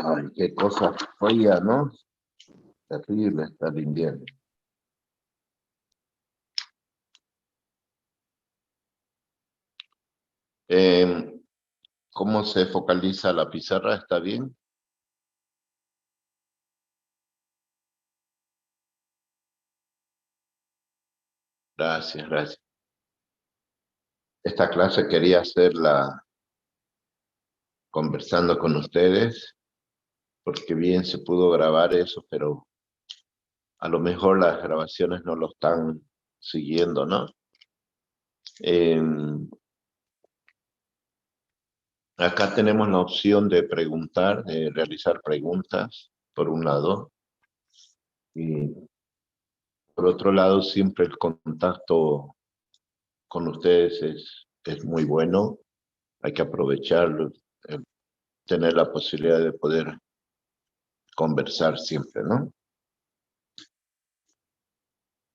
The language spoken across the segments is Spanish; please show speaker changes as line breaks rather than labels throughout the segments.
Ay, qué cosa fría, ¿no? Terrible está el invierno. ¿Cómo se focaliza la pizarra? ¿Está bien? Gracias, gracias. Esta clase quería hacerla conversando con ustedes, porque bien se pudo grabar eso, pero a lo mejor las grabaciones no lo están siguiendo, ¿no? Acá tenemos la opción de preguntar, de realizar preguntas, por un lado, y por otro lado, siempre el contacto con ustedes es muy bueno. Hay que aprovecharlo, tener la posibilidad de poder conversar siempre, ¿no?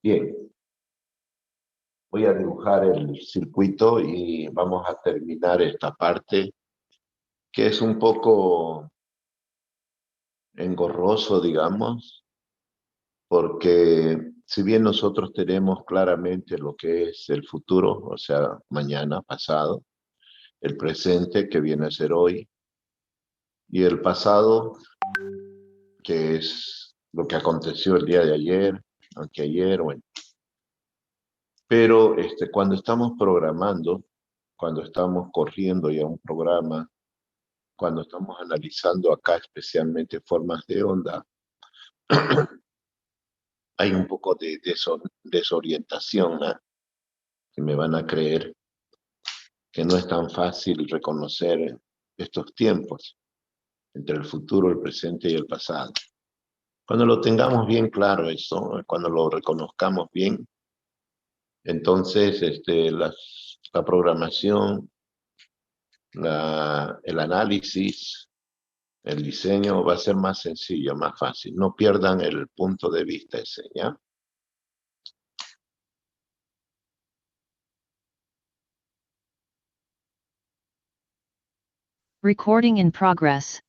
Bien, voy a dibujar el circuito y vamos a terminar esta parte, que es un poco engorroso, digamos, porque si bien nosotros tenemos claramente lo que es el futuro, o sea, mañana, pasado, el presente, que viene a ser hoy, y el pasado, que es lo que aconteció el día de ayer, anteayer, bueno. Pero cuando estamos programando, cuando estamos corriendo ya un programa, cuando estamos analizando acá especialmente formas de onda, hay un poco de desorientación, ¿no? Que me van a creer que no es tan fácil reconocer estos tiempos entre el futuro, el presente y el pasado. Cuando lo tengamos bien claro eso, cuando lo reconozcamos bien, entonces la programación, el análisis, el diseño va a ser más sencillo, más fácil. No pierdan el punto de vista ese, ¿ya?
Recording in progress.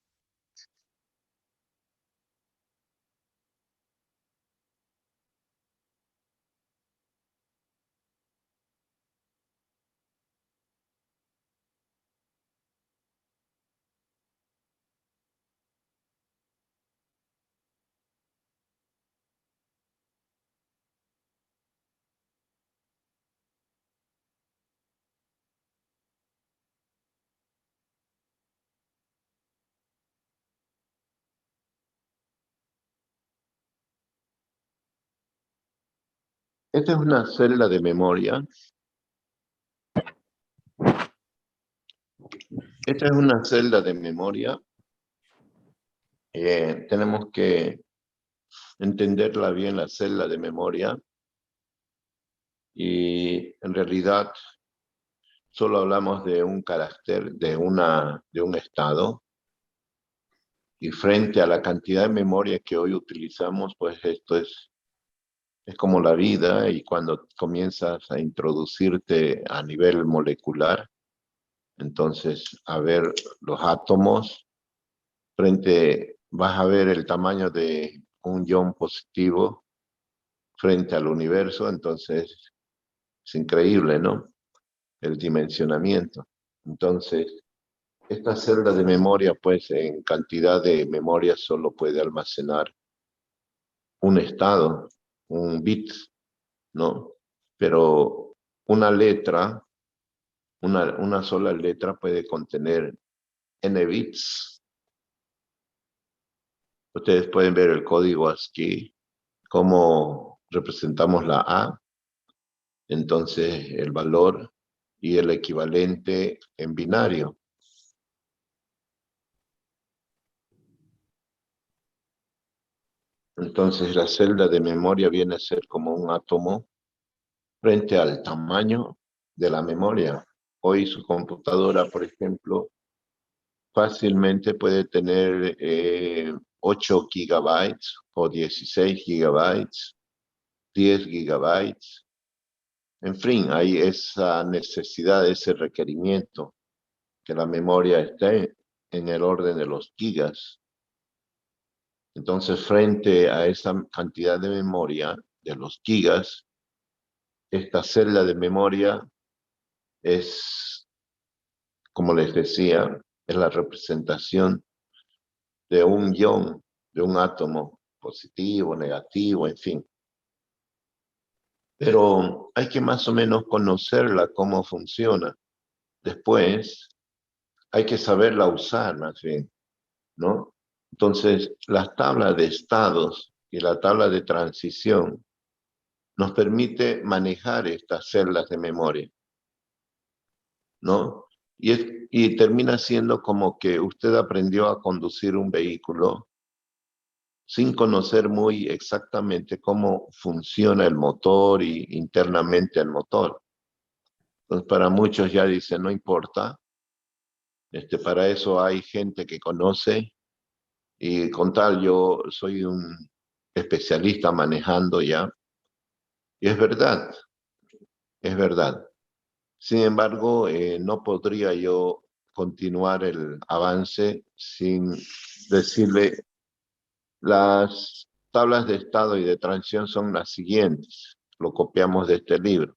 Esta es una celda de memoria. Esta es una celda de memoria. Tenemos que entenderla bien, la celda de memoria. Y en realidad solo hablamos de un carácter, de un estado. Y frente a la cantidad de memoria que hoy utilizamos, pues esto es como la vida, y cuando comienzas a introducirte a nivel molecular, entonces a ver los átomos, vas a ver el tamaño de un ion positivo frente al universo, entonces es increíble, ¿no? El dimensionamiento. Entonces, esta celda de memoria, pues en cantidad de memoria solo puede almacenar un estado, un bit, ¿no? Pero una letra, una sola letra puede contener n bits. Ustedes pueden ver el código ASCII, cómo representamos la A, entonces el valor y el equivalente en binario. Entonces la celda de memoria viene a ser como un átomo frente al tamaño de la memoria. Hoy su computadora, por ejemplo, fácilmente puede tener 8 gigabytes o 16 gigabytes, 10 gigabytes. En fin, hay esa necesidad, ese requerimiento, que la memoria esté en el orden de los gigas. Entonces, frente a esa cantidad de memoria, de los gigas, esta celda de memoria es, como les decía, es la representación de un ion, de un átomo positivo, negativo, en fin. Pero hay que más o menos conocerla, cómo funciona. Después, hay que saberla usar, más bien, ¿no? Entonces, las tablas de estados y la tabla de transición nos permite manejar estas celdas de memoria, ¿no? Y termina siendo como que usted aprendió a conducir un vehículo sin conocer muy exactamente cómo funciona el motor y internamente el motor. Entonces, para muchos ya dicen, no importa, para eso hay gente que conoce, y con tal yo soy un especialista manejando ya, y es verdad, es verdad. Sin embargo, no podría yo continuar el avance sin decirle, las tablas de estado y de transición son las siguientes. Lo copiamos de este libro.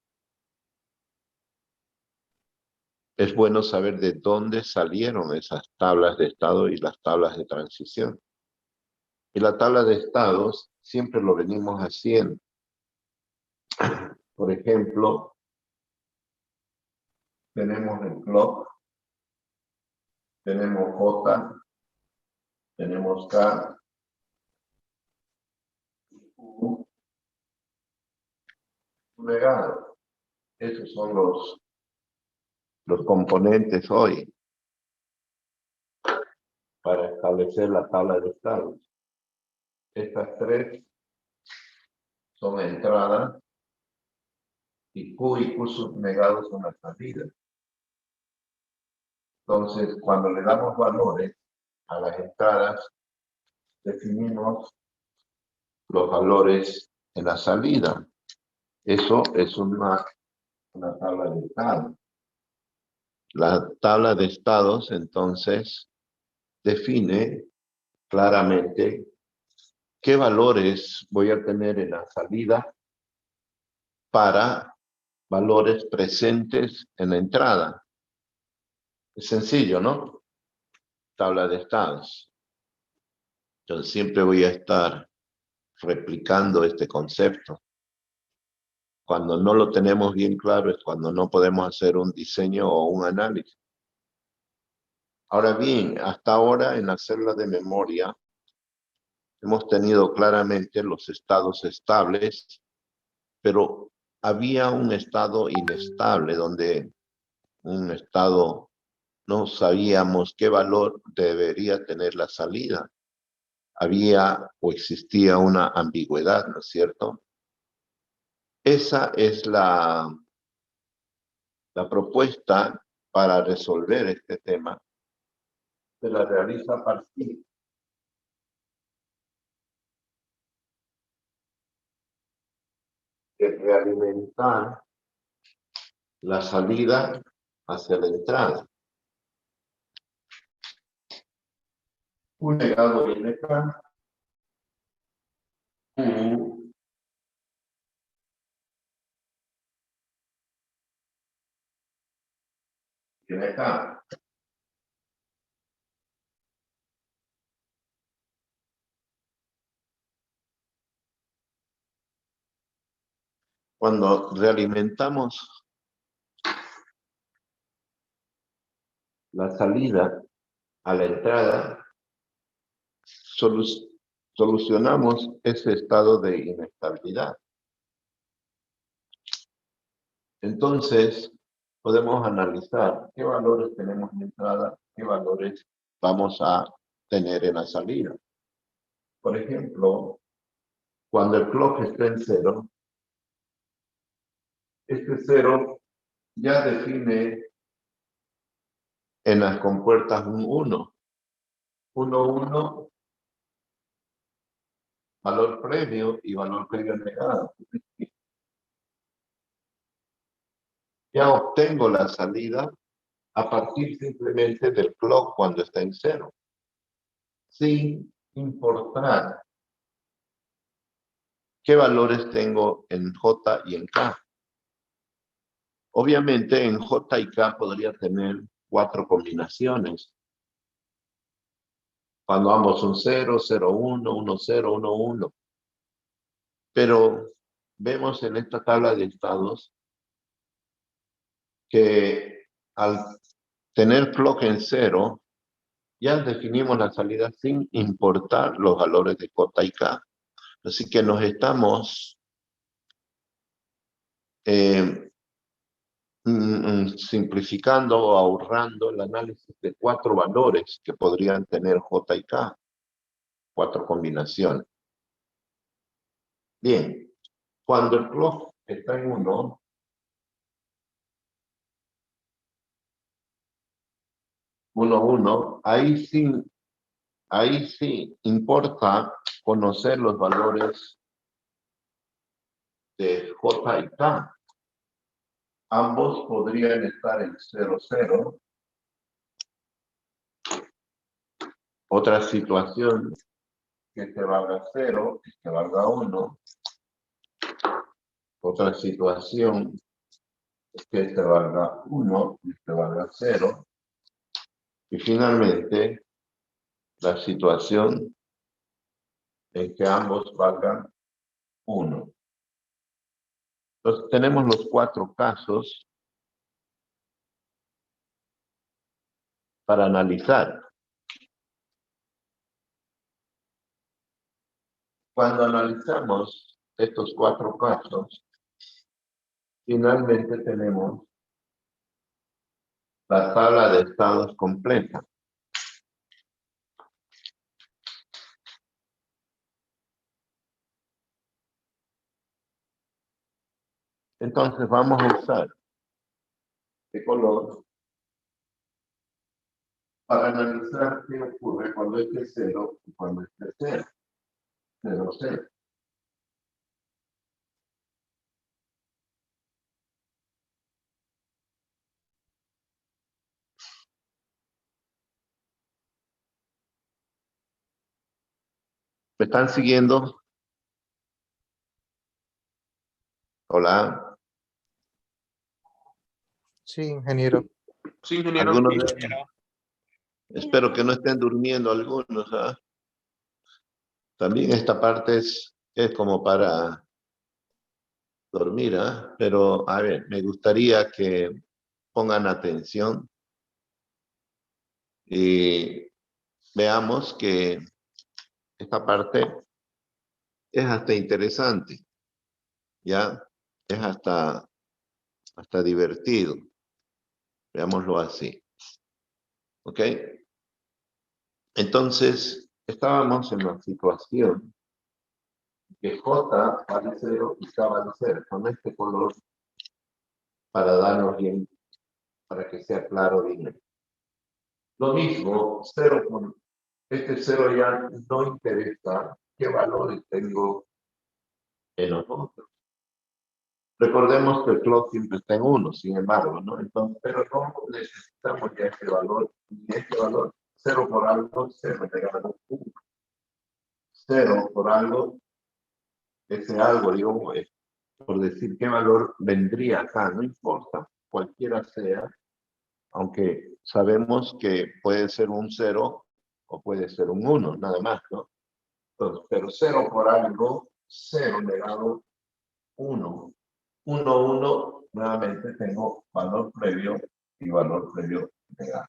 Es bueno saber de dónde salieron esas tablas de estado y las tablas de transición. Y la tabla de estados siempre lo venimos haciendo. Por ejemplo, tenemos el clock, tenemos J, tenemos K, U, legado. Esos son los componentes hoy para establecer la tabla de estados. Estas tres son entradas y Q y Q subnegados son las salidas. Entonces, cuando le damos valores a las entradas, definimos los valores en la salida. Eso es una tabla de estados. La tabla de estados, entonces, define claramente qué valores voy a tener en la salida para valores presentes en la entrada. Es sencillo, ¿no? Tabla de estados. Entonces, siempre voy a estar replicando este concepto. Cuando no lo tenemos bien claro es cuando no podemos hacer un diseño o un análisis. Ahora bien, hasta ahora en la celda de memoria hemos tenido claramente los estados estables, pero había un estado inestable, donde un estado no sabíamos qué valor debería tener la salida. Había o existía una ambigüedad, ¿no es cierto? Esa es la propuesta para resolver este tema. Se la realiza a partir de realimentar la salida hacia la entrada. Un legado viene acá, U viene acá. Cuando realimentamos la salida a la entrada, solucionamos ese estado de inestabilidad. Entonces, podemos analizar qué valores tenemos en entrada, qué valores vamos a tener en la salida. Por ejemplo, cuando el clock está en 0, este 0 ya define en las compuertas un 1. 1, 1, valor previo y valor previo negado. Ya obtengo la salida a partir simplemente del clock cuando está en 0, sin importar qué valores tengo en J y en K. Obviamente en J y K podría tener 4 combinaciones. Cuando ambos son 0, 0, 1, 1, 0, 1, 1. Pero vemos en esta tabla de estados que al tener clock en 0, ya definimos la salida sin importar los valores de J y K. Así que nos estamos simplificando o ahorrando el análisis de 4 valores que podrían tener J y K. 4 combinaciones. Bien, cuando el clock está en 1, ahí sí importa conocer los valores de J y K. Ambos podrían estar en 0, 0. Otra situación que te valga 0 y que valga 1. Otra situación es que te valga 1 y te valga 0. Y finalmente, la situación en que ambos valgan 1. Entonces, tenemos los 4 casos para analizar. Cuando analizamos estos 4 casos, finalmente tenemos la tabla de estados completa. Entonces vamos a usar este color para analizar qué ocurre cuando esté 0 y cuando esté 0. 0, 0. ¿Me están siguiendo? Hola.
Sí, ingeniero.
Sí, ingeniero.
Algunos espero que no estén durmiendo algunos. ¿Ah? También esta parte es como para dormir, ¿ah? Pero a ver, me gustaría que pongan atención y veamos que esta parte es hasta interesante, ¿ya? Es hasta divertido. Veámoslo así. ¿Ok? Entonces, estábamos en la situación que J vale 0 y K vale 0. Con este color para darnos bien, para que sea claro bien. Lo mismo, 0 con este 0 ya no interesa qué valores tengo en los otros. Recordemos que el clock siempre está en 1, sin embargo, ¿no? Entonces, pero no necesitamos ya este valor, y este valor, 0 por algo, 0 negado 1. 0 por algo, ese algo, digo, por decir qué valor vendría acá, no importa, cualquiera sea, aunque sabemos que puede ser un 0 o puede ser un 1, nada más, ¿no? Entonces, pero 0 por algo, 0 negado 1. 1, 1, nuevamente tengo valor previo y valor previo negado.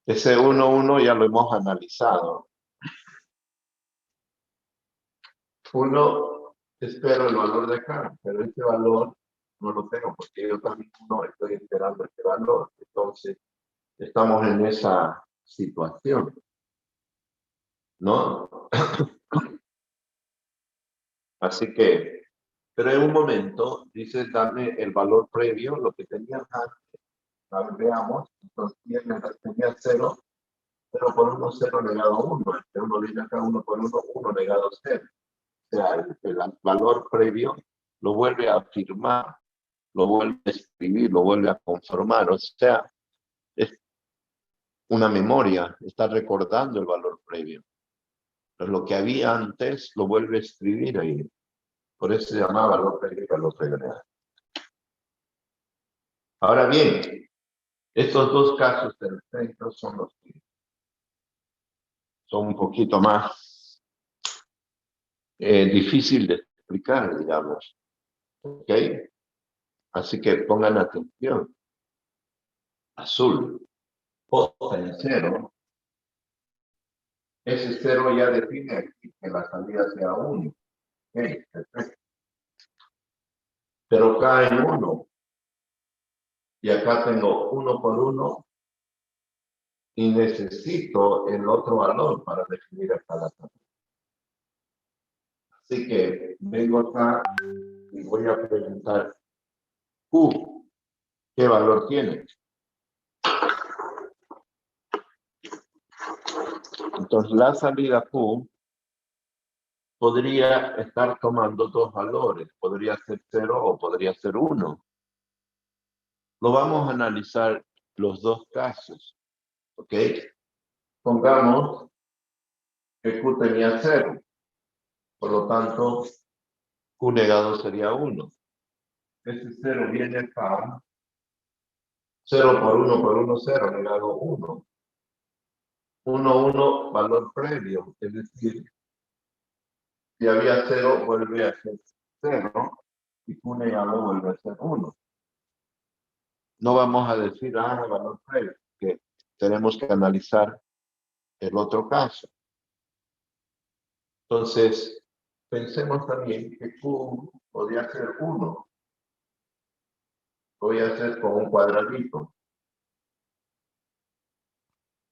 Ese 1, 1 ya lo hemos analizado. 1, espero el valor de acá, pero este valor no lo tengo porque yo también no estoy esperando este valor. Entonces, estamos en esa situación, ¿no? Así que, pero en un momento, dice, dame el valor previo, lo que tenías antes. A ver, veamos, entonces tenía 0, 0 por 1, 0 negado 1. Este 1 viene acá, 1 por 1, 1 negado 0. O sea, el valor previo lo vuelve a afirmar, lo vuelve a escribir, lo vuelve a conformar. O sea, una memoria, está recordando el valor previo. Pero lo que había antes lo vuelve a escribir ahí. Por eso se llama valor previo y valor real. Ahora bien, estos dos casos perfectos son los que son un poquito más difícil de explicar, digamos. ¿Ok? Así que pongan atención. Azul, posta en cero. Ese cero ya define aquí que la salida sea 1. Ok, perfecto. Pero cae en 1. Y acá tengo 1 por 1. Y necesito el otro valor para definir acá la salida. Así que vengo acá y voy a preguntar Q, ¿qué valor tiene? Entonces la salida Q podría estar tomando dos valores, podría ser 0 o podría ser 1. Lo vamos a analizar los dos casos, ¿ok? Pongamos que Q tenía 0, por lo tanto Q negado sería 1. Ese 0 viene acá, 0 por 1 por 1, 0, negado 1. 1, 1, valor previo, es decir, si había 0, vuelve a ser 0, y Q negado vuelve a ser 1. No vamos a decir, valor previo, que tenemos que analizar el otro caso. Entonces, pensemos también que Q podría ser 1. Voy a hacer con un cuadradito.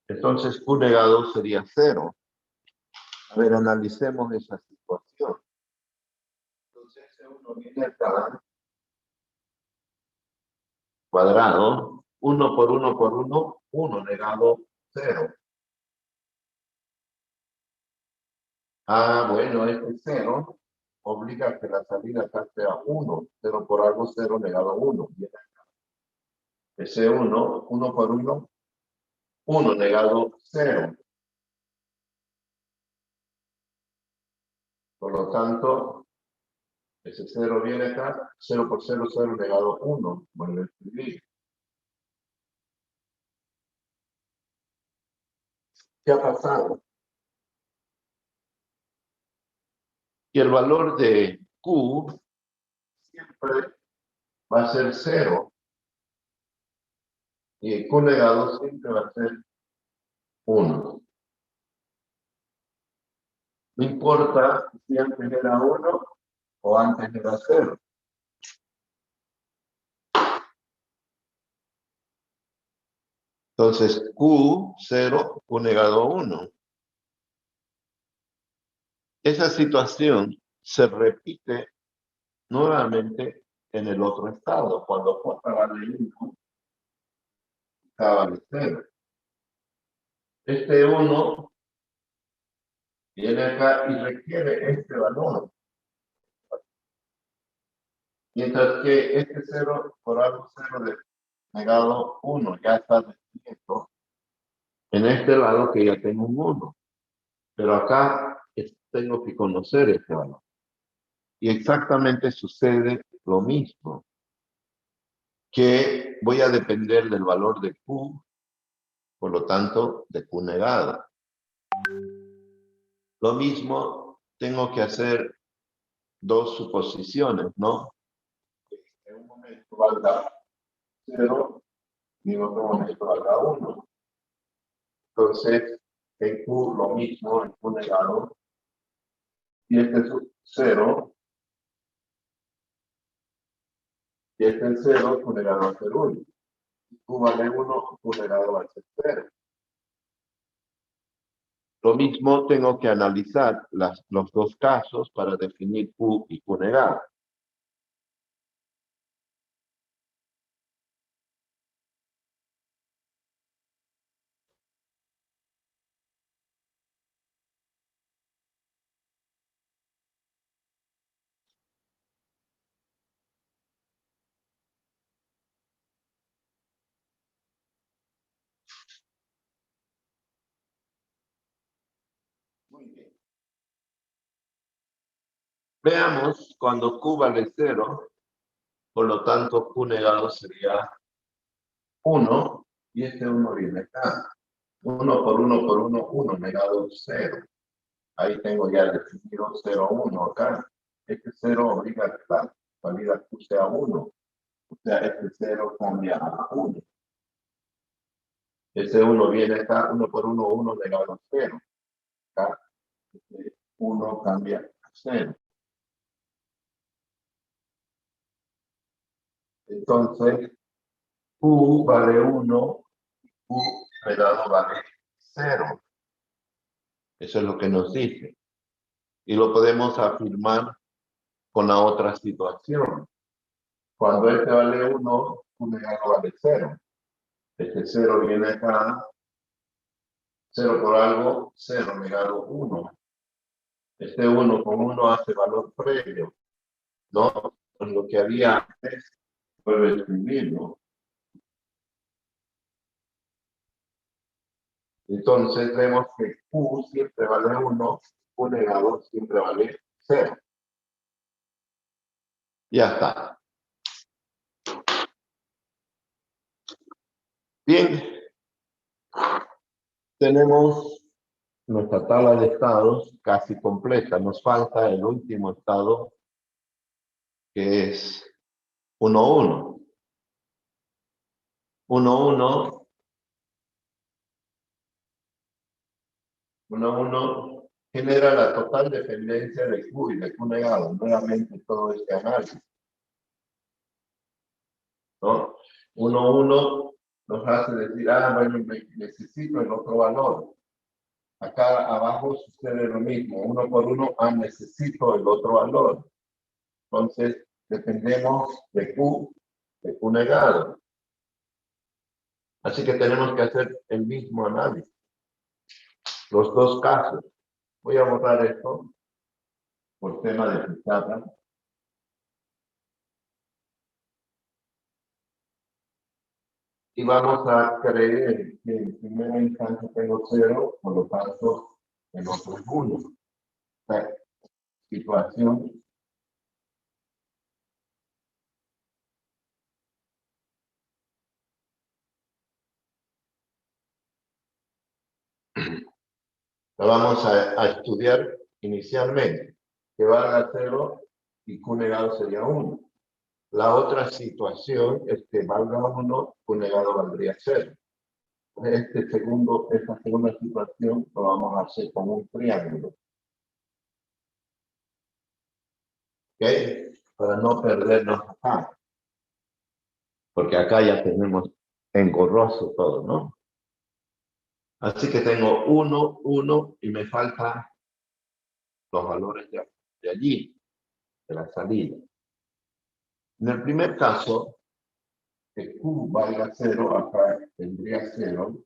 Entonces, Q negado sería 0. A ver, analicemos esa situación. Entonces, uno viene acá, cuadrado, 1 por 1 por 1, 1 negado 0. Bueno, este 0 obliga a que la salida acá sea 1. 0 por algo, 0 negado 1. Ese 1, 1 por 1, 1 negado 0. Por lo tanto, ese 0 viene acá, 0 por 0, 0 negado 1. Vuelve a escribir. ¿Qué ha pasado? Y el valor de Q siempre va a ser 0. Y Q negado siempre va a ser 1. No importa si antes era 1 o antes era 0. Entonces, Q, 0, Q negado 1. Esa situación se repite nuevamente en el otro estado. Cuando J vale 1, K vale 0. Este 1 viene acá y requiere este valor. Mientras que este 0 por algo 0 de negado 1 ya está definido en este lado que ya tengo un 1. Pero acá tengo que conocer este valor. Y exactamente sucede lo mismo, que voy a depender del valor de Q, por lo tanto, de Q negado. Lo mismo tengo que hacer dos suposiciones, ¿no? En un momento valga 0 y en otro momento valga 1. Entonces, en Q lo mismo, en Q negado, y este es 0, y este es 0, Q negado va a ser 1. Q vale 1, Q negado va a ser 0. Lo mismo tengo que analizar los dos casos para definir Q y Q negado. Muy bien. Veamos cuando Q vale 0, por lo tanto Q negado sería 1, y este 1 viene acá. 1 por 1 por 1, 1 negado 0. Ahí tengo ya definido 0, 1 acá. Este 0 obliga a que la salida Q sea 1. O sea, este 0 cambia a 1. Ese 1 viene acá, 1 por 1, 1 negado 0. Acá, este 1 cambia a 0. Entonces, Q vale 1, Q negado vale 0. Eso es lo que nos dice. Y lo podemos afirmar con la otra situación. Cuando este vale 1, Q negado vale 0. Este 0 viene acá, 0 por algo, 0 negado 1. Este 1 con 1 hace valor previo, ¿no? Con lo que había antes, vuelve a escribirlo. Entonces vemos que Q siempre vale 1, Q negado siempre vale 0. Ya está. Bien. Tenemos nuestra tabla de estados casi completa. Nos falta el último estado, que es 1, 1. 1, 1. 1, 1 genera la total dependencia de Q y de Q negado. Nuevamente todo este análisis, ¿no? 1, 1 nos hace decir, bueno, necesito el otro valor. Acá abajo sucede lo mismo. 1 por 1, necesito el otro valor. Entonces, dependemos de Q negado. Así que tenemos que hacer el mismo análisis. Los dos casos. Voy a borrar esto por tema de pizarra. Y vamos a creer que en primera instancia tengo 0, por lo tanto, el otro es 1. Esta situación la vamos a estudiar inicialmente, que valga 0 y Q negado sería 1. La otra situación es que valga 1, Q negado valdría 0. Esta segunda situación lo vamos a hacer con un triángulo. ¿Ok? Para no perdernos acá. Porque acá ya tenemos engorroso todo, ¿no? Así que tengo 1, 1 y me faltan los valores de allí, de la salida. En el primer caso, que Q valga 0, acá tendría 0.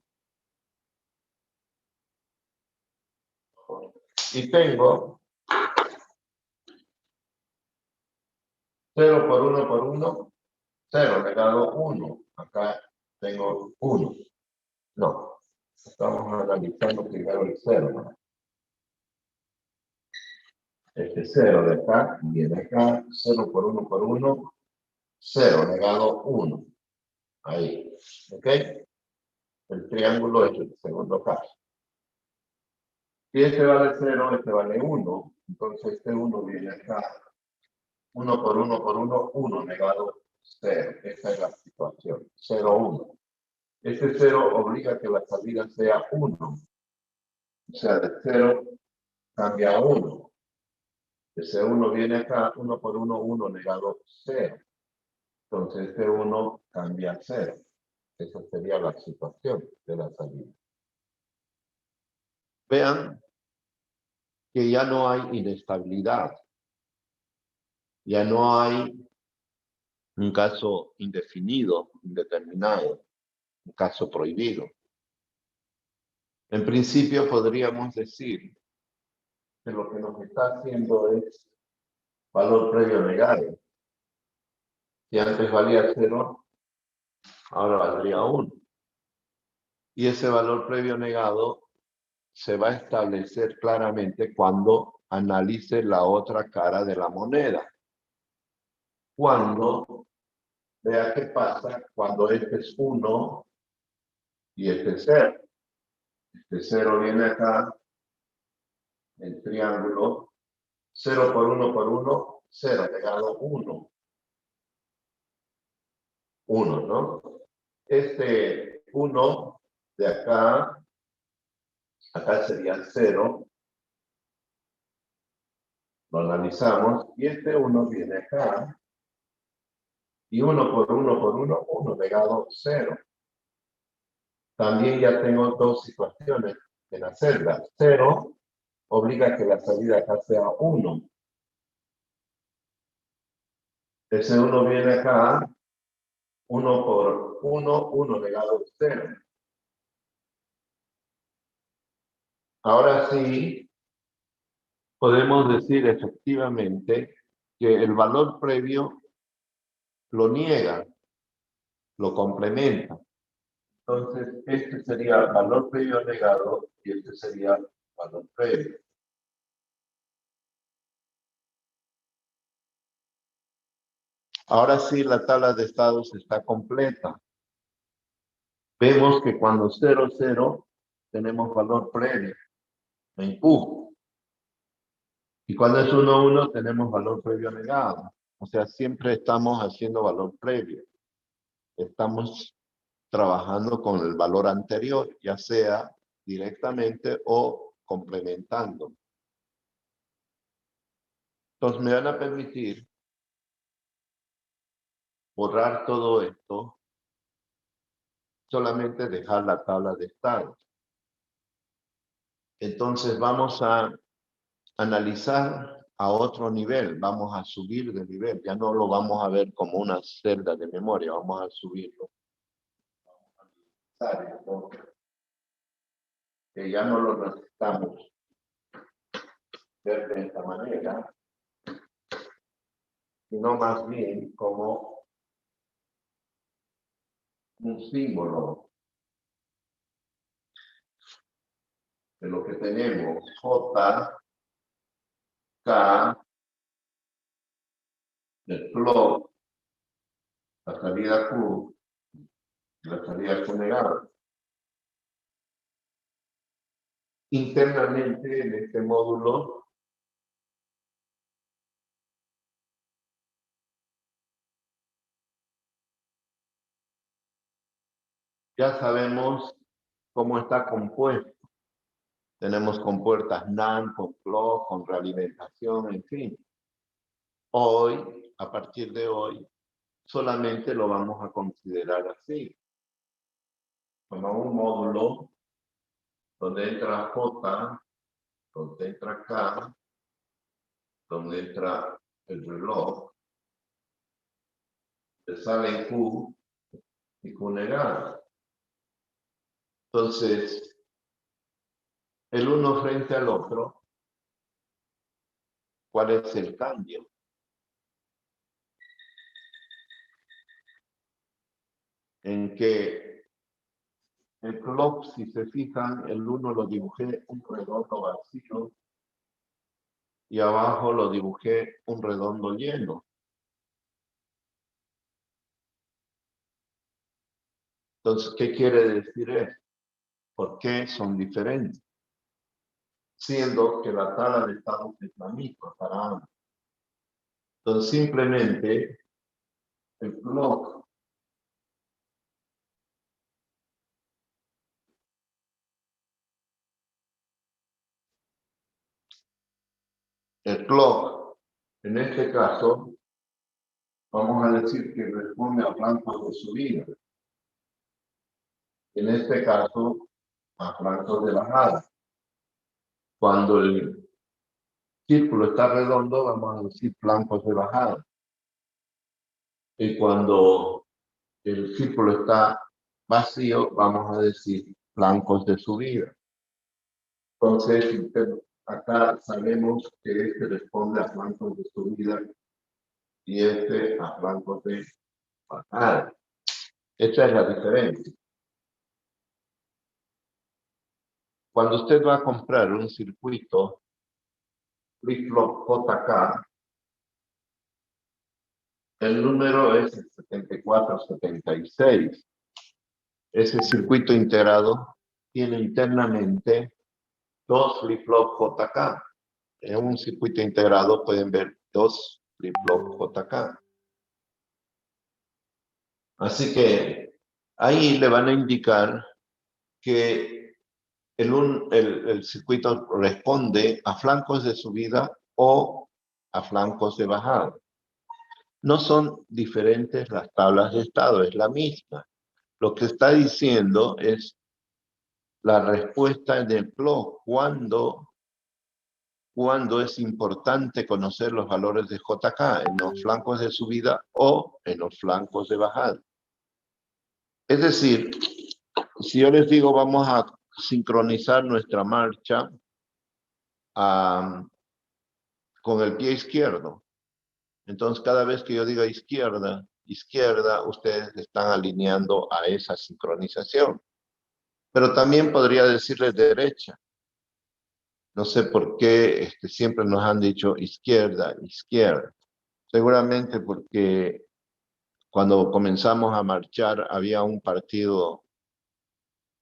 Y tengo 0 por 1 por 1, 0 negado 1. Acá tengo 1. No, estamos analizando primero el 0, ¿no? Este 0 de acá viene acá, 0 por 1 por 1, 0 negado 1. Ahí, ¿ok? El triángulo es el segundo caso. Si este vale 0, este vale 1. Entonces este 1 viene acá. 1 por 1 por 1, 1 negado 0. Esta es la situación. 0, 1. Este 0 obliga a que la salida sea 1. O sea, de 0 cambia a 1. Ese 1 viene acá, 1 por 1, 1 negado 0. Entonces este 1 cambia a 0. Esa sería la situación de la salida. Vean que ya no hay inestabilidad. Ya no hay un caso indefinido, indeterminado, un caso prohibido. En principio podríamos decir que lo que nos está haciendo es valor previo negado. Si antes valía 0, ahora valdría 1. Y ese valor previo negado se va a establecer claramente cuando analice la otra cara de la moneda. Cuando vea qué pasa cuando este es 1 y este es 0. Este 0 viene acá, el triángulo, 0 por 1 por 1, 0, pegado 1. 1, ¿no? Este 1 de acá, acá sería 0. Lo analizamos y este 1 viene acá. Y 1 por 1 por 1, 1 pegado 0. También ya tengo dos situaciones en la celda. 0 obliga a que la salida acá sea 1. Ese 1 viene acá, 1 por 1, 1 pegado 0. Ahora sí, podemos decir efectivamente que el valor previo lo niega, lo complementa. Entonces, este sería valor previo negado y este sería valor previo. Ahora sí, la tabla de estados está completa. Vemos que cuando 0, 0, tenemos valor previo en Q. Y cuando es 1, 1, tenemos valor previo negado. O sea, siempre estamos haciendo valor previo. Estamos trabajando con el valor anterior, ya sea directamente o complementando. Entonces me van a permitir borrar todo esto, solamente dejar la tabla de estados. Entonces vamos a analizar a otro nivel, vamos a subir de nivel, ya no lo vamos a ver como una celda de memoria, vamos a subirlo. Que ya no lo necesitamos ver de esta manera, sino más bien como un símbolo de lo que tenemos, J, K, el clock, la salida Q, la salida Q negada. Internamente en este módulo ya sabemos cómo está compuesto. Tenemos compuertas NAND, con clock, con realimentación, en fin. Hoy, a partir de hoy, solamente lo vamos a considerar así. Como un módulo donde entra J, donde entra K, donde entra el reloj, te sale Q y Q negada. Entonces, el uno frente al otro, ¿cuál es el cambio? En que el clock, si se fijan, el 1 lo dibujé un redondo vacío y abajo lo dibujé un redondo lleno. Entonces, ¿qué quiere decir eso? ¿Por qué son diferentes? Siendo que la tabla de estados es la misma para ambos. Entonces, simplemente el clock en este caso, vamos a decir que responde a flancos de subida. En este caso, a flancos de bajada. Cuando el círculo está redondo, vamos a decir flancos de bajada. Y cuando el círculo está vacío, vamos a decir flancos de subida. Entonces, acá sabemos que este responde a flancos de subida y este a flancos de bajada. Esta es la diferencia. Cuando usted va a comprar un circuito flip-flop JK, el número es el 7476. Ese circuito integrado tiene internamente dos flip-flop JK. En un circuito integrado pueden ver dos flip-flop JK. Así que ahí le van a indicar que el circuito responde a flancos de subida o a flancos de bajada. No son diferentes las tablas de estado, es la misma. Lo que está diciendo es la respuesta del clock, cuando es importante conocer los valores de JK en los flancos de subida o en los flancos de bajada. Es decir, si yo les digo vamos a sincronizar nuestra marcha con el pie izquierdo, entonces cada vez que yo diga izquierda, ustedes están alineando a esa sincronización. Pero también podría decirles derecha. No sé por qué siempre nos han dicho izquierda. Seguramente porque cuando comenzamos a marchar había un partido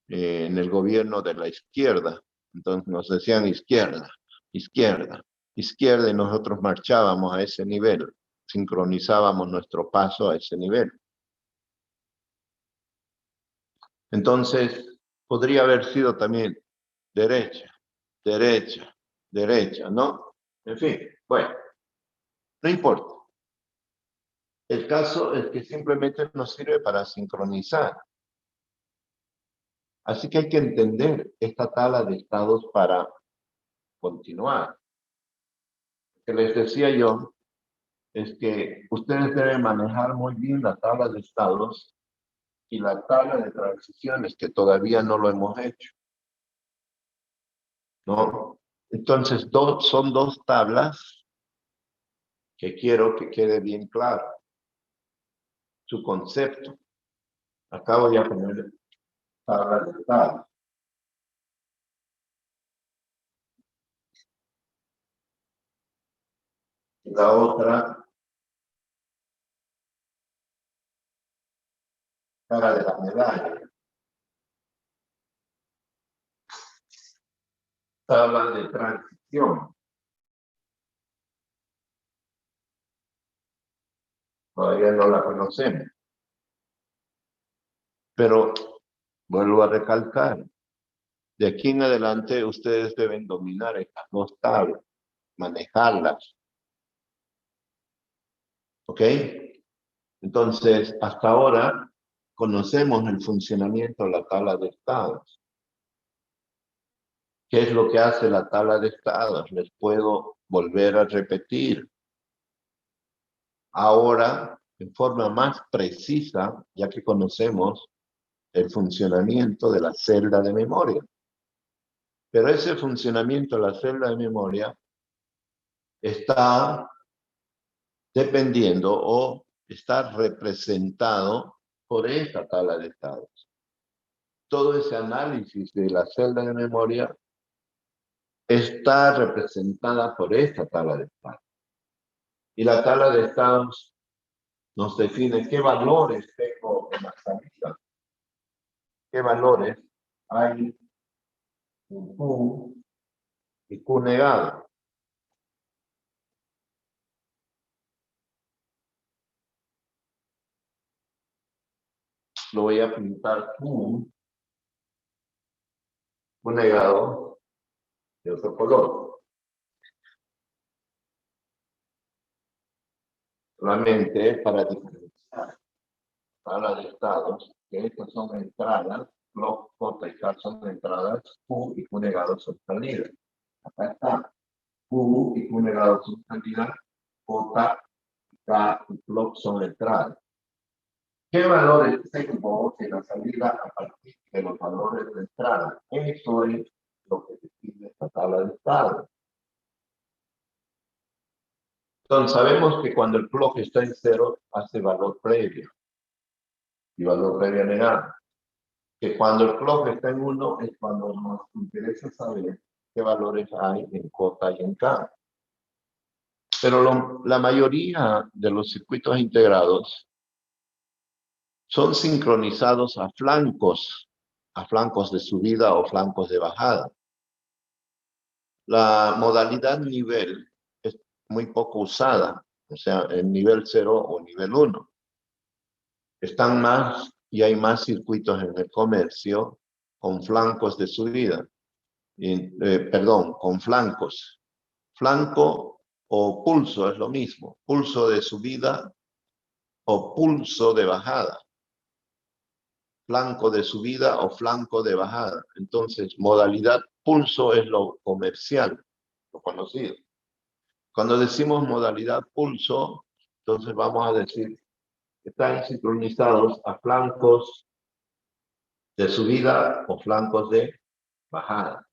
en el gobierno de la izquierda. Entonces nos decían izquierda, y nosotros marchábamos a ese nivel, sincronizábamos nuestro paso a ese nivel. Entonces, podría haber sido también derecha, ¿no? En fin, bueno, no importa. El caso es que simplemente nos sirve para sincronizar. Así que hay que entender esta tabla de estados para continuar. Lo que les decía yo es que ustedes deben manejar muy bien la tabla de estados y la tabla de transiciones, que todavía no lo hemos hecho, ¿no? Entonces, son dos tablas que quiero que quede bien claro su concepto. Acabo de poner tabla de estados. La otra, cara de la medalla. Tabla de transición. Todavía no la conocemos. Pero vuelvo a recalcar, de aquí en adelante ustedes deben dominar estas dos tablas, manejarlas. ¿Ok? Entonces, hasta ahora conocemos el funcionamiento de la tabla de estados. ¿Qué es lo que hace la tabla de estados? Les puedo volver a repetir. Ahora, en forma más precisa, ya que conocemos el funcionamiento de la celda de memoria. Pero ese funcionamiento de la celda de memoria está dependiendo o está representado por esta tabla de estados. Todo ese análisis de la celda de memoria está representada por esta tabla de estados. Y la tabla de estados nos define qué valores tengo en la salida, qué valores hay en Q y Q negado. Lo voy a pintar Q negado de otro color. Solamente para diferenciar tabla de estados, que estas son entradas, block, J y K son entradas, Q y Q negado son salidas. Acá está. Q y Q negado son salidas, J, K y block son entradas. ¿Qué valores tengo en la salida a partir de los valores de entrada? Eso es lo que define esta tabla de estados. Entonces, sabemos que cuando el clock está en cero, hace valor previo y valor previo negado. que cuando el clock está en 1 es cuando nos interesa saber qué valores hay en J y en K. Pero la mayoría de los circuitos integrados son sincronizados a flancos de subida o flancos de bajada. La modalidad nivel es muy poco usada, o sea, en nivel 0 o nivel 1. Están más y hay más circuitos en el comercio con flancos de subida. Perdón, con flancos. Flanco o pulso es lo mismo. Pulso de subida o pulso de bajada. Flanco de subida o flanco de bajada. Entonces, modalidad pulso es lo comercial, lo conocido. Cuando decimos modalidad pulso, entonces vamos a decir que están sincronizados a flancos de subida o flancos de bajada.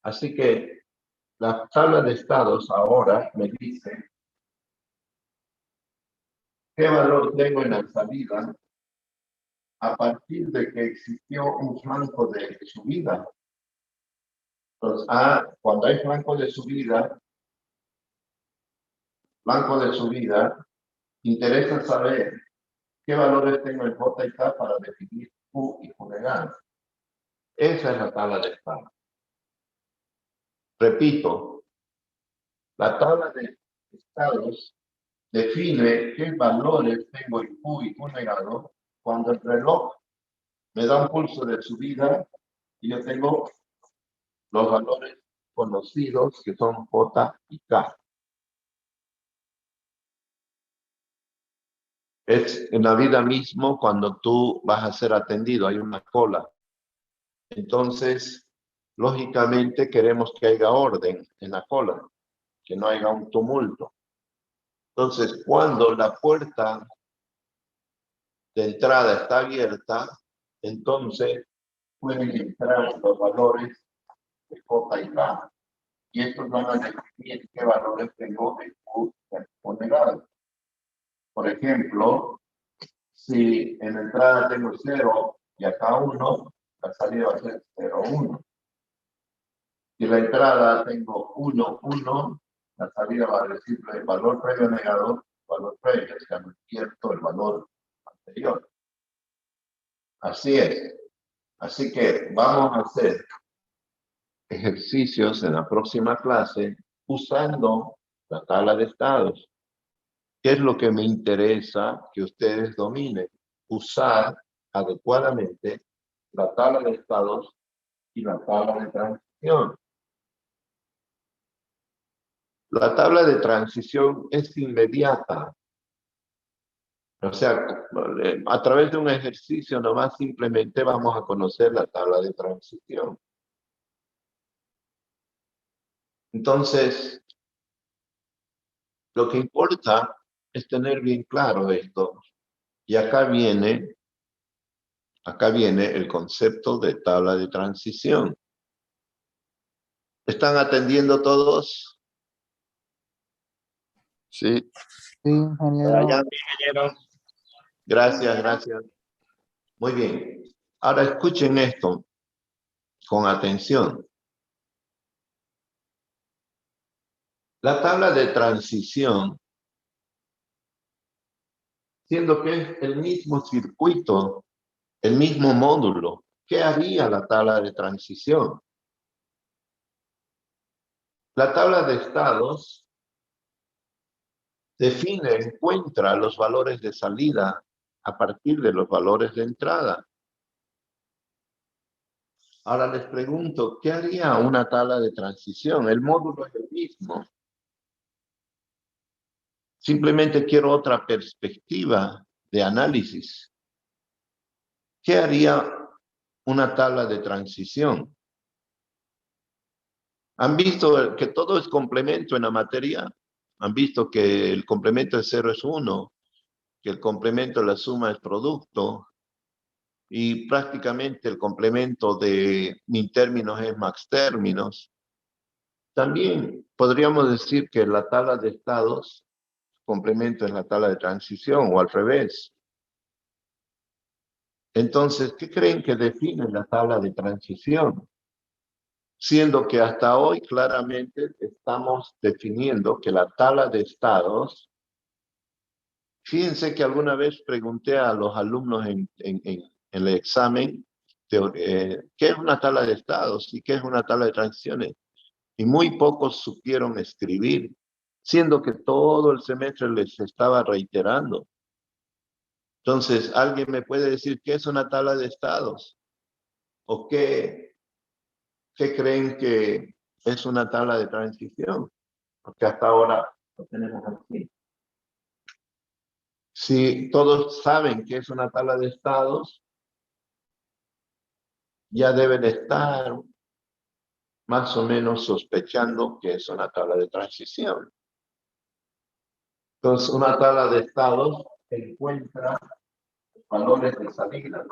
Así que la tabla de estados ahora me dice qué valor tengo en la salida a partir de que existió un flanco de subida. Entonces, cuando hay flanco de subida, interesa saber qué valores tengo en J y K para definir Q y Q legal. Esa es la tabla de estados. Repito, la tabla de estados define qué valores tengo en Q y Q negado cuando el reloj me da un pulso de subida y yo tengo los valores conocidos que son J y K. Es en la vida mismo cuando tú vas a ser atendido, hay una cola. Entonces, lógicamente queremos que haya orden en la cola, que no haya un tumulto. Entonces, cuando la puerta de entrada está abierta, entonces pueden entrar los valores de J y K. Y estos van a definir qué valores tengo en Q negado. Por ejemplo, si en la entrada tengo 0 y acá 1, la salida va a ser 0, 1. Si la entrada tengo 1, 1, la salida va a decir el valor previo negado, valor previo, o sea, no cierto el valor anterior. Así es. Así que vamos a hacer ejercicios en la próxima clase usando la tabla de estados. ¿Qué es lo que me interesa que ustedes dominen? Usar adecuadamente la tabla de estados y la tabla de transición. La tabla de transición es inmediata. O sea, a través de un ejercicio nomás simplemente vamos a conocer la tabla de transición. Entonces, lo que importa es tener bien claro esto. Y acá viene el concepto de tabla de transición. ¿Están atendiendo todos?
Sí.
Sí, ingeniero.
ingeniero. Gracias, gracias. Muy bien. Ahora escuchen esto con atención. La tabla de transición, siendo que es el mismo circuito, el mismo módulo, ¿qué haría la tabla de transición? La tabla de estados encuentra los valores de salida a partir de los valores de entrada. Ahora les pregunto, ¿qué haría una tabla de transición? El módulo es el mismo. Simplemente quiero otra perspectiva de análisis. ¿Qué haría una tabla de transición? ¿Han visto que todo es complemento en la materia? ¿Han visto que el complemento de 0 es 1? Que el complemento de la suma es producto? Y prácticamente el complemento de min términos es max términos. También podríamos decir que la tabla de estados complemento es la tabla de transición o al revés. Entonces, ¿qué creen que define la tabla de transición? Siendo que hasta hoy claramente estamos definiendo que la tabla de estados, fíjense que alguna vez pregunté a los alumnos en el examen, ¿qué es una tabla de estados y qué es una tabla de transiciones? Y muy pocos supieron escribir, siendo que todo el semestre les estaba reiterando. Entonces, ¿alguien me puede decir qué es una tabla de estados? ¿O qué creen que es una tabla de transición? Porque hasta ahora lo tenemos aquí. Si todos saben que es una tabla de estados, ya deben estar más o menos sospechando que es una tabla de transición. Entonces, una tabla de estados encuentra valores de salida.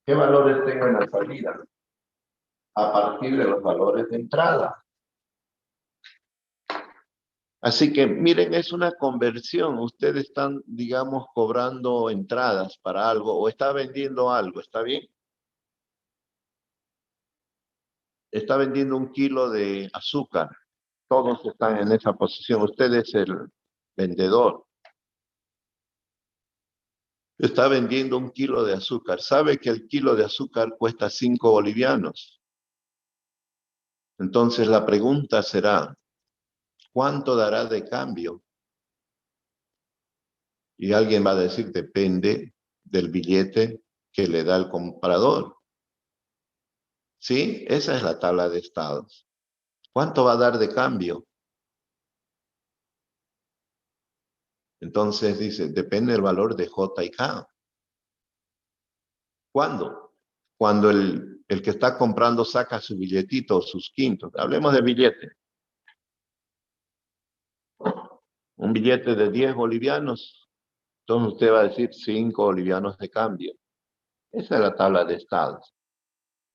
¿Qué valores tengo en la salida? A partir de los valores de entrada. Así que miren, es una conversión. Ustedes están, digamos, cobrando entradas para algo o está vendiendo algo, ¿está bien? Está vendiendo 1 kilo de azúcar. Todos están en esa posición. Usted es el vendedor. Está vendiendo 1 kilo de azúcar. Sabe que el kilo de azúcar cuesta 5 bolivianos. Entonces la pregunta será, ¿cuánto dará de cambio? Y alguien va a decir, depende del billete que le da el comprador. ¿Sí? Esa es la tabla de estados. ¿Cuánto va a dar de cambio? Entonces dice, depende del valor de J y K. ¿Cuándo? Cuando el que está comprando saca su billetito o sus quintos. Hablemos de billete. Un billete de 10 bolivianos. Entonces usted va a decir 5 bolivianos de cambio. Esa es la tabla de estados.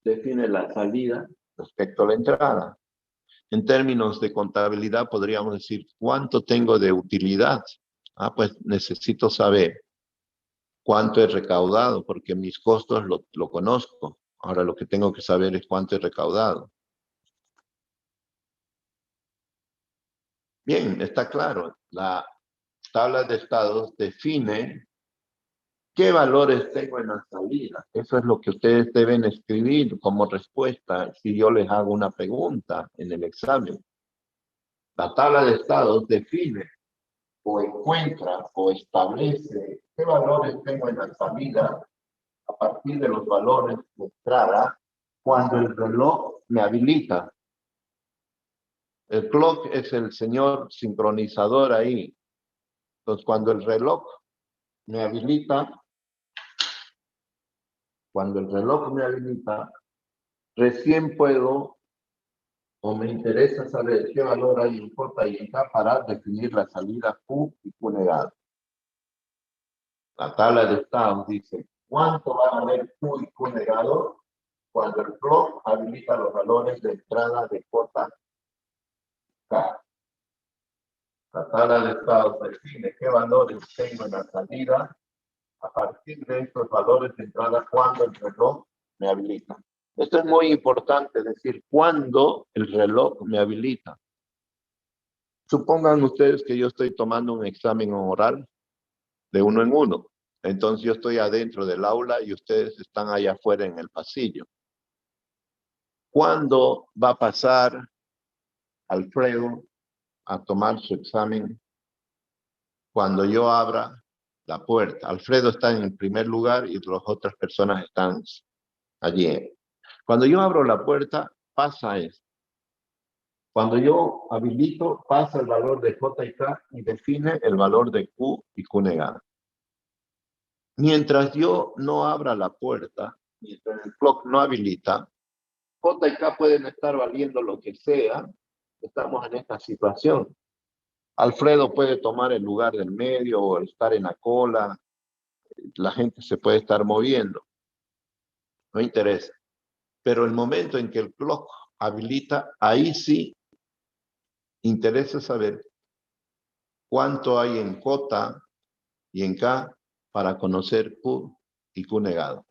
Define la salida respecto a la entrada. En términos de contabilidad podríamos decir, ¿cuánto tengo de utilidad? Ah, pues necesito saber cuánto he recaudado, porque mis costos lo conozco. Ahora lo que tengo que saber es cuánto he recaudado. Bien, está claro. La tabla de estados define qué valores tengo en la salida. Eso es lo que ustedes deben escribir como respuesta si yo les hago una pregunta en el examen. La tabla de estados define o encuentra o establece qué valores tengo en la salida a partir de los valores de entrada cuando el reloj me habilita. El clock es el señor sincronizador ahí. Entonces, cuando el reloj me habilita, recién puedo o me interesa saber qué valor hay en J y en K para definir la salida Q y Q negado. La tabla de estados dice cuánto va a valer Q y Q negado cuando el clock habilita los valores de entrada de J y K. La tabla de estados define qué valores tengo en la salida a partir de estos valores de entrada cuando el reloj me habilita. Esto es muy importante, decir cuándo el reloj me habilita. Supongan ustedes que yo estoy tomando un examen oral de 1 en 1. Entonces yo estoy adentro del aula y ustedes están allá afuera en el pasillo. ¿Cuándo va a pasar Alfredo a tomar su examen? Cuando yo abra la puerta. Alfredo está en el primer lugar y las otras personas están allí. Cuando yo abro la puerta, pasa esto. Cuando yo habilito, pasa el valor de J y K y define el valor de Q y Q negado. Mientras yo no abra la puerta, mientras el clock no habilita, J y K pueden estar valiendo lo que sea. Estamos en esta situación. Alfredo puede tomar el lugar del medio o estar en la cola. La gente se puede estar moviendo. No interesa. Pero el momento en que el clock habilita, ahí sí interesa saber cuánto hay en J y en K para conocer Q y Q negado.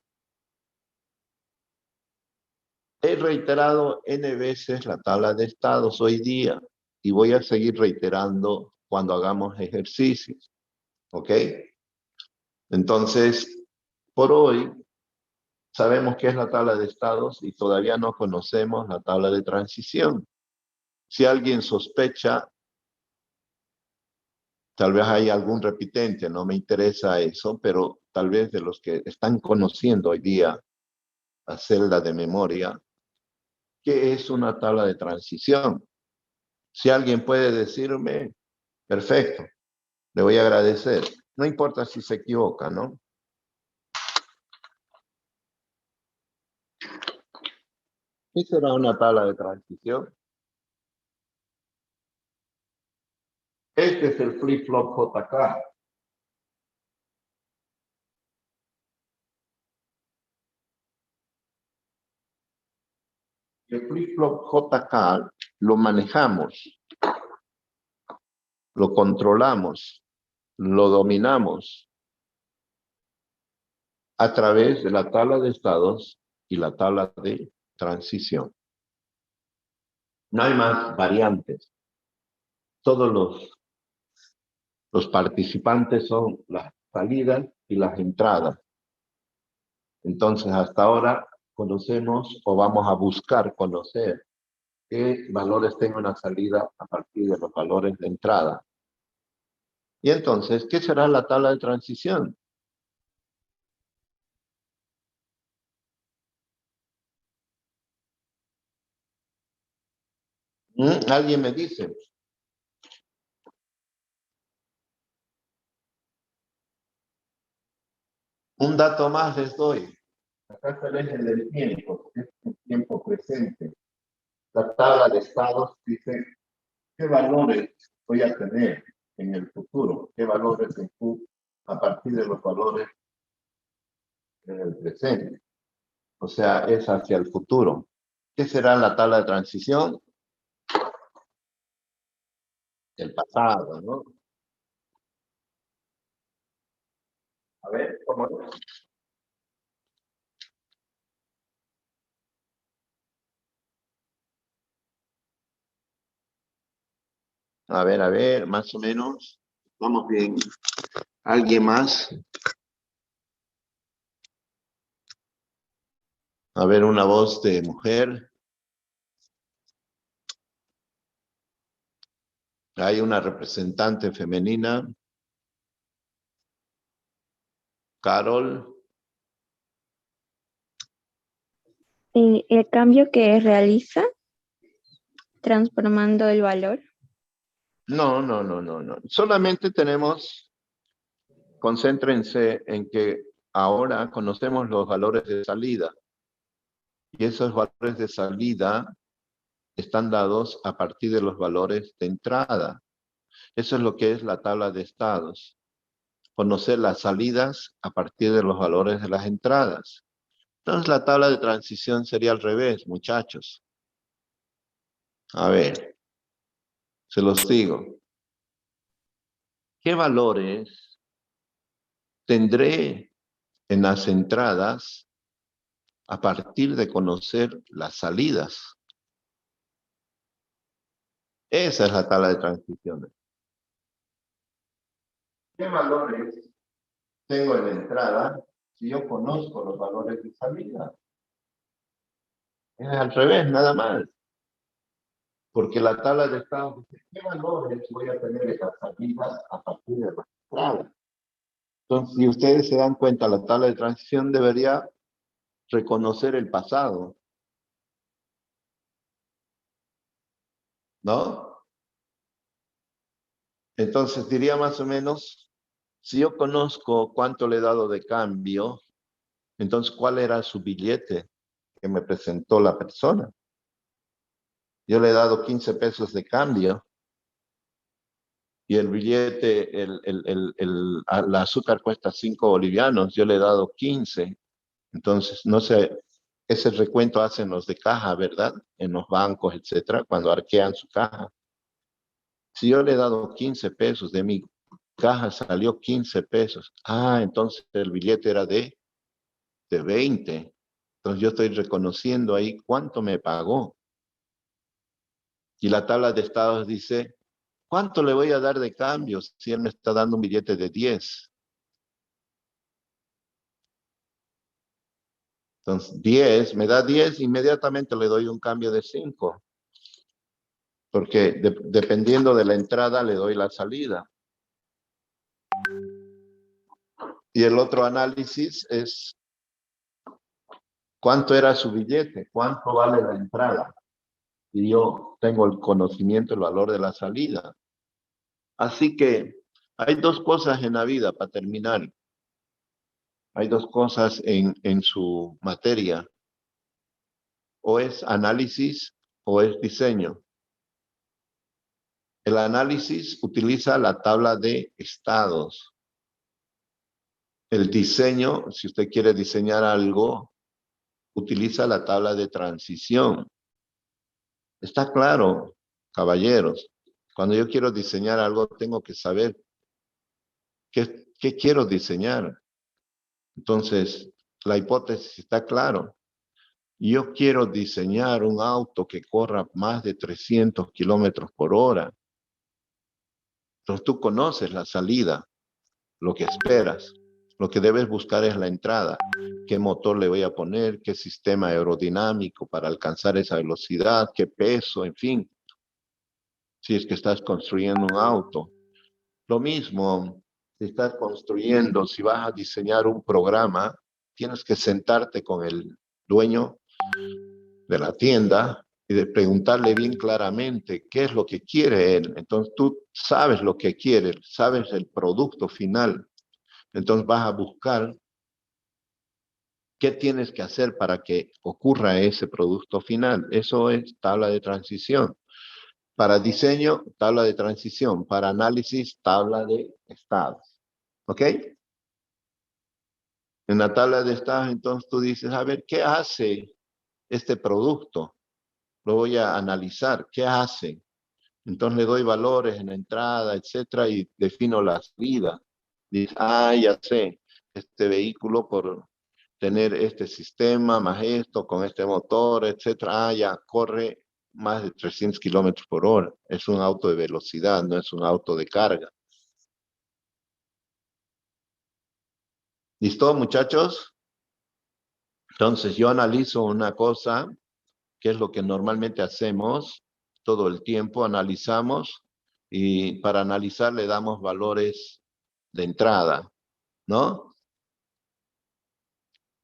He reiterado N veces la tabla de estados hoy día y voy a seguir reiterando cuando hagamos ejercicios. ¿Ok? Entonces, por hoy, sabemos qué es la tabla de estados y todavía no conocemos la tabla de transición. Si alguien sospecha, tal vez hay algún repitente, no me interesa eso, pero tal vez de los que están conociendo hoy día a celda de memoria, ¿qué es una tabla de transición? Si alguien puede decirme, perfecto, le voy a agradecer. No importa si se equivoca, ¿no? ¿Qué será una tabla de transición? Este es el flip-flop JK. El flip-flop JK lo manejamos, lo controlamos, lo dominamos a través de la tabla de estados y la tabla de transición. No hay más variantes. Todos los participantes son las salidas y las entradas. Entonces, hasta ahora conocemos o vamos a buscar conocer qué valores tenga una salida a partir de los valores de entrada. Y entonces, ¿qué será la tabla de transición? ¿Alguien me dice? Un dato más les doy. Acá está el eje del tiempo, es el tiempo presente. La tabla de estados dice qué valores voy a tener en el futuro, qué valores en Q a partir de los valores en el presente. O sea, es hacia el futuro. ¿Qué será la tabla de transición? El pasado, ¿no? A ver, ¿cómo es? A ver, más o menos. Vamos bien. ¿Alguien más? A ver, una voz de mujer. Hay una representante femenina. Carol.
El cambio que realiza transformando el valor.
No. Solamente tenemos, concéntrense en que ahora conocemos los valores de salida. Y esos valores de salida están dados a partir de los valores de entrada. Eso es lo que es la tabla de estados. Conocer las salidas a partir de los valores de las entradas. Entonces la tabla de transición sería al revés, muchachos. A ver, se los digo. ¿Qué valores tendré en las entradas a partir de conocer las salidas? Esa es la tabla de transiciones. ¿Qué valores tengo en la entrada si yo conozco los valores de salida? Es al revés, nada más. Porque la tabla de estados dice, ¿qué valores voy a tener en las salidas a partir de la entrada? Entonces, si ustedes se dan cuenta, la tabla de transición debería reconocer el pasado, ¿no? Entonces, diría más o menos, si yo conozco cuánto le he dado de cambio, entonces, ¿cuál era su billete que me presentó la persona? Yo le he dado 15 pesos de cambio y el billete, el azúcar cuesta 5 bolivianos, yo le he dado 15. Entonces, no sé, ese recuento hacen los de caja, ¿verdad? En los bancos, etcétera, cuando arquean su caja. Si yo le he dado 15 pesos de mi caja salió 15 pesos. Ah, entonces el billete era de 20. Entonces yo estoy reconociendo ahí cuánto me pagó. Y la tabla de estados dice, ¿cuánto le voy a dar de cambio si él me está dando un billete de 10? Entonces 10, me da 10, inmediatamente le doy un cambio de 5. Porque dependiendo de la entrada le doy la salida. Y el otro análisis es cuánto era su billete, cuánto vale la entrada. Y yo tengo el conocimiento, el valor de la salida. Así que hay dos cosas en la vida para terminar. Hay dos cosas en su materia. O es análisis o es diseño. El análisis utiliza la tabla de estados. El diseño, si usted quiere diseñar algo, utiliza la tabla de transición. Está claro, caballeros. Cuando yo quiero diseñar algo, tengo que saber qué quiero diseñar. Entonces, la hipótesis está claro. Yo quiero diseñar un auto que corra más de 300 kilómetros por hora. Entonces, tú conoces la salida, lo que esperas. Lo que debes buscar es la entrada. ¿Qué motor le voy a poner? ¿Qué sistema aerodinámico para alcanzar esa velocidad? ¿Qué peso? En fin. Si es que estás construyendo un auto. Lo mismo, si estás construyendo, si vas a diseñar un programa, tienes que sentarte con el dueño de la tienda y de preguntarle bien claramente qué es lo que quiere él. Entonces tú sabes lo que quiere, sabes el producto final. Entonces vas a buscar qué tienes que hacer para que ocurra ese producto final. Eso es tabla de transición. Para diseño, tabla de transición. Para análisis, tabla de estados. ¿Ok? En la tabla de estados, entonces tú dices, a ver, ¿qué hace este producto? Lo voy a analizar. ¿Qué hace? Entonces le doy valores en la entrada, etcétera, y defino la salida. Dice, ya sé, este vehículo por tener este sistema, más esto, con este motor, etcétera, ya corre más de 300 kilómetros por hora. Es un auto de velocidad, no es un auto de carga. ¿Listo, muchachos? Entonces yo analizo una cosa, que es lo que normalmente hacemos todo el tiempo, analizamos, y para analizar le damos valores de entrada, ¿no?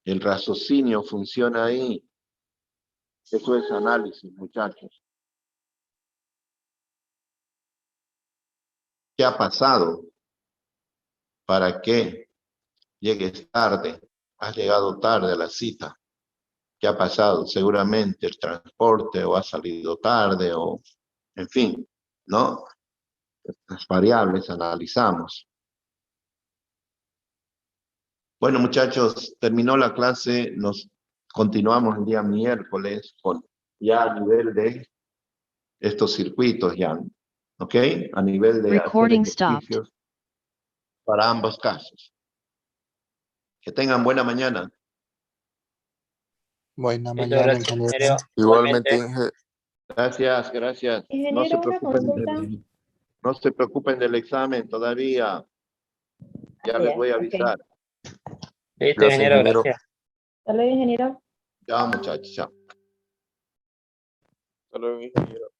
El raciocinio funciona ahí. Eso es análisis, muchachos. ¿Qué ha pasado? ¿Para qué llegues tarde? Has llegado tarde a la cita. ¿Qué ha pasado? Seguramente el transporte o ha salido tarde o, en fin, ¿no? Estas variables analizamos. Bueno, muchachos, terminó la clase. Nos continuamos el día miércoles con ya a nivel de estos circuitos ya, ¿ok? A nivel de hacer
Recording stopped.
ejercicios para ambos casos. Que tengan buena mañana.
Buena
Listo,
mañana,
gracias,
ingeniero.
ingeniero.
Igualmente,
Gracias, gracias. No se
Ingeniero, una
preocupen
consulta.
no se preocupen del examen todavía. Ya les voy a avisar.
Listo,
gracias,
ingeniero,
ingeniero.
gracias.
Hasta luego, ingeniero.
Chao, muchachos, chao.
Hasta luego, ingeniero.